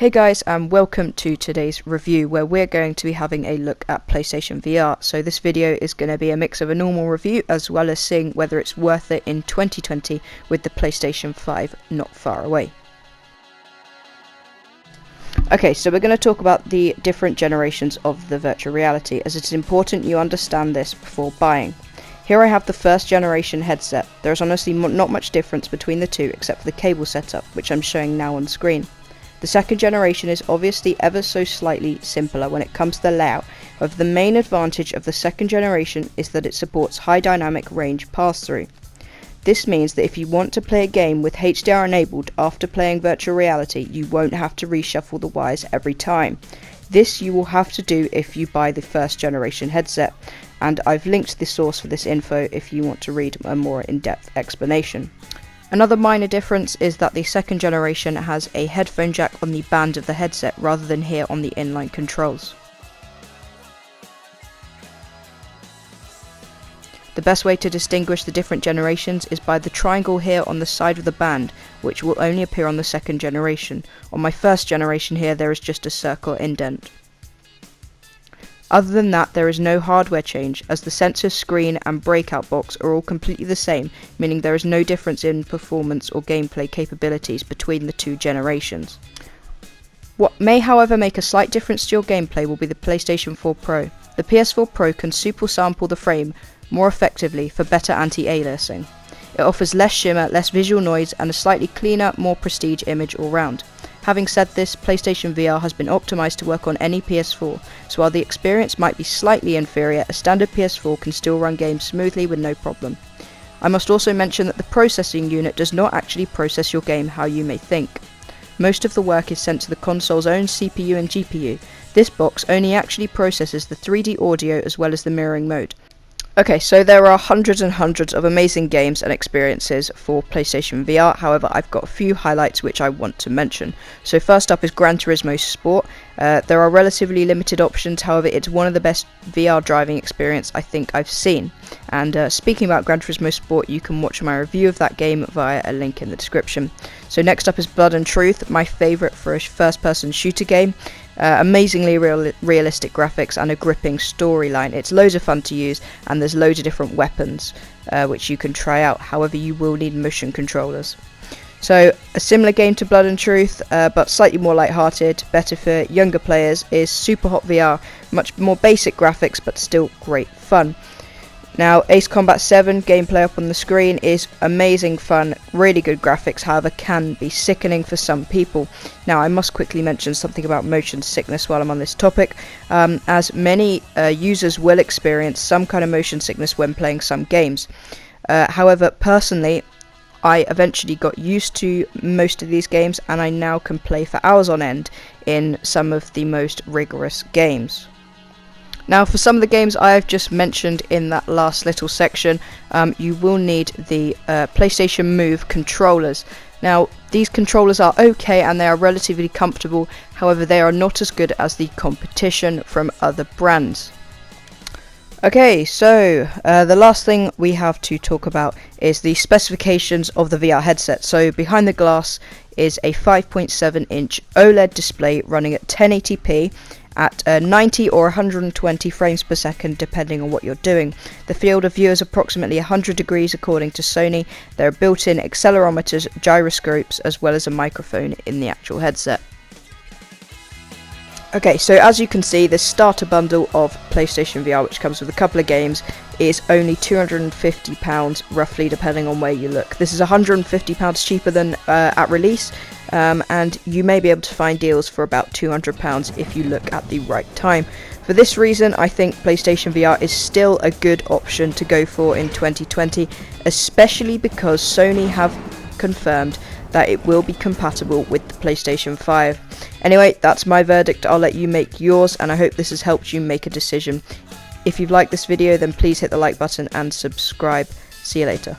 Hey guys, and welcome to today's review where we're going to be having a look at PlayStation VR. So this video is going to be a mix of a normal review as well as seeing whether it's worth it in 2020 with the PlayStation 5 not far away. Okay, so we're going to talk about the different generations of the virtual reality, as it's important you understand this before buying. Here I have the first generation headset. There is honestly not much difference between the two except for the cable setup, which I'm showing now on screen. The second generation is obviously ever so slightly simpler when it comes to the layout. However, the main advantage of the second generation is that it supports high dynamic range pass-through. This means that if you want to play a game with HDR enabled after playing virtual reality, you won't have to reshuffle the wires every time. This you will have to do if you buy the first generation headset, and I've linked the source for this info if you want to read a more in-depth explanation. Another minor difference is that the second generation has a headphone jack on the band of the headset rather than here on the inline controls. The best way to distinguish the different generations is by the triangle here on the side of the band, which will only appear on the second generation. On my first generation here there is just a circle indent. Other than that, there is no hardware change, as the sensor screen and breakout box are all completely the same, meaning there is no difference in performance or gameplay capabilities between the two generations. What may however make a slight difference to your gameplay will be the PlayStation 4 Pro. The PS4 Pro can super sample the frame more effectively for better anti-aliasing. It offers less shimmer, less visual noise, and a slightly cleaner, more prestige image all round. Having said this, PlayStation VR has been optimised to work on any PS4, so while the experience might be slightly inferior, a standard PS4 can still run games smoothly with no problem. I must also mention that the processing unit does not actually process your game how you may think. Most of the work is sent to the console's own CPU and GPU. This box only actually processes the 3D audio as well as the mirroring mode. Okay, so there are hundreds and hundreds of amazing games and experiences for PlayStation VR, however I've got a few highlights which I want to mention. So first up is Gran Turismo Sport. There are relatively limited options, however it's one of the best VR driving experience I think I've seen. And speaking about Gran Turismo Sport, you can watch my review of that game via a link in the description. So next up is Blood and Truth, my favourite for a first-person shooter game. Amazingly realistic graphics and a gripping storyline. It's loads of fun to use, and there's loads of different weapons which you can try out. However, you will need motion controllers. So a similar game to Blood and Truth, but slightly more light-hearted, better for younger players, is Super Hot VR. Much more basic graphics, but still great fun. Now, Ace Combat 7 gameplay up on the screen is amazing fun, really good graphics, however can be sickening for some people. Now, I must quickly mention something about motion sickness while I'm on this topic, as many users will experience some kind of motion sickness when playing some games. However, personally, I eventually got used to most of these games, and I now can play for hours on end in some of the most rigorous games. Now, for some of the games I've just mentioned in that last little section, you will need the PlayStation Move controllers. Now, these controllers are okay and they are relatively comfortable, however they are not as good as the competition from other brands. Okay, so the last thing we have to talk about is the specifications of the VR headset. So behind the glass is a 5.7 inch OLED display running at 1080p at 90 or 120 frames per second depending on what you're doing. The field of view is approximately 100 degrees according to Sony. There are built-in accelerometers, gyroscopes, as well as a microphone in the actual headset. Okay, so as you can see, the starter bundle of PlayStation VR, which comes with a couple of games, is only £250 roughly, depending on where you look. This is £150 cheaper than at release, and you may be able to find deals for about £200 if you look at the right time. For this reason, I think PlayStation VR is still a good option to go for in 2020, especially because Sony have confirmed that it will be compatible with the PlayStation 5. Anyway, that's my verdict. I'll let you make yours, and I hope this has helped you make a decision. If you've liked this video, then please hit the like button and subscribe. See you later.